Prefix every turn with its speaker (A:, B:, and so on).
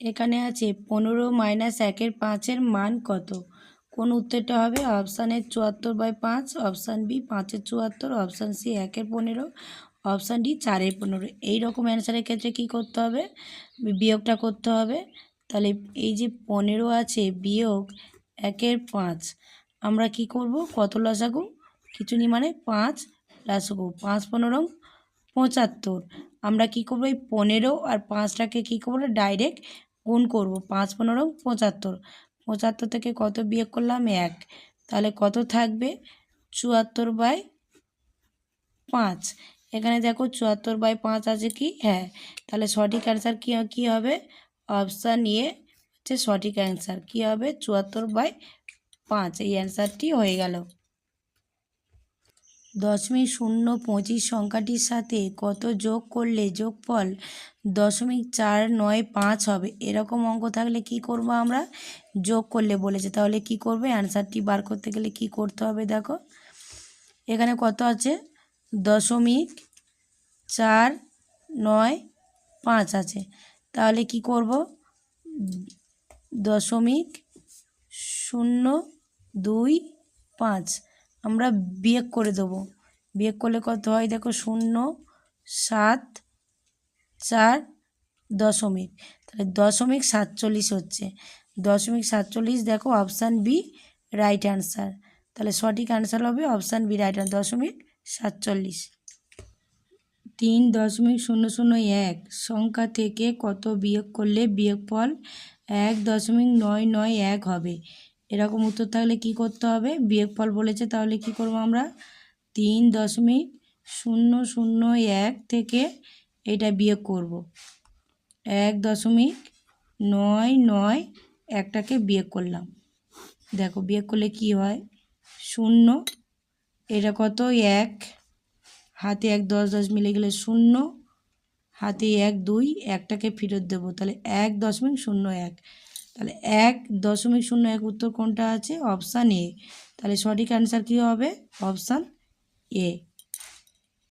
A: এখানে আছে 15-1-5 মান কত? কোন উত্তরটা হবে? Option A 74/5, option B 5-74, option C 1-15, option D 4-15। এইরকম অ্যান্সারের ক্ষেত্রে কী করতে হবে? বিয়োগটা করতে হবে। তাহলে এই যে 15 আছে বিয়োগ 1/5, আমরা কি করব? কত লসাগু? কিছু নি, মানে 5 লসাগু। 5-15 75। আমরা কি করব? এই 15 আর 5টাকে কী করবো? ডাইরেক্ট গুণ করব। 5-15 75। 75 থেকে কত বিয়োগ করলাম? 1। তাহলে কত থাকবে? 74/5। এখানে দেখো 74/5 আছে কি? হ্যাঁ। তাহলে সঠিক অ্যান্সার কী হবে? অপশান এ হচ্ছে সঠিক অ্যান্সার। কী হবে? 74/5। এই অ্যান্সারটি হয়ে গেল। 0.25 সংখ্যাটির সাথে কত যোগ করলে যোগফল 0.495 হবে? এরকম অঙ্ক থাকলে কি করব আমরা? যোগ করলে বলেছে, তাহলে কি করবে? অ্যান্সারটি বার করতে গেলে কি করতে হবে? দেখো এখানে কত আছে? 0.495 আছে। তাহলে কি করব? 0.025 আমরা বিয়োগ করে দেবো। বিয়োগ করলে কত হয়? দেখো 0.74 দশমিক, তাহলে 0.47 হচ্ছে। 0.47, দেখো অপশান বি রাইট অ্যান্সার। তাহলে সঠিক অ্যান্সার হবে অপশান বি রাইট অ্যান্সার, 0.47। 3.001 সংখ্যা থেকে কত বিয়োগ করলে বিয়োগফল 1.991 হবে? এরকম উত্তর থাকলে কি করতে হবে? বিয়োগফল বলেছে, তাহলে কি করব আমরা? 3.001 থেকে এটা বিয়োগ করব। 1.991টাকে বিয়োগ করলাম। দেখো বিয়োগ করলে কি হয়? 0, এটা কত? 1, হাতে 1, 10 10 মিলে গেলে 0, হাতে 1 2, একটাকে ফেরত দেবো, তাহলে 1.01। তাহলে 1.01 উত্তর কোনটা আছে? Option A. তাহলে সঠিক অ্যান্সার কী হবে? অপশান এ।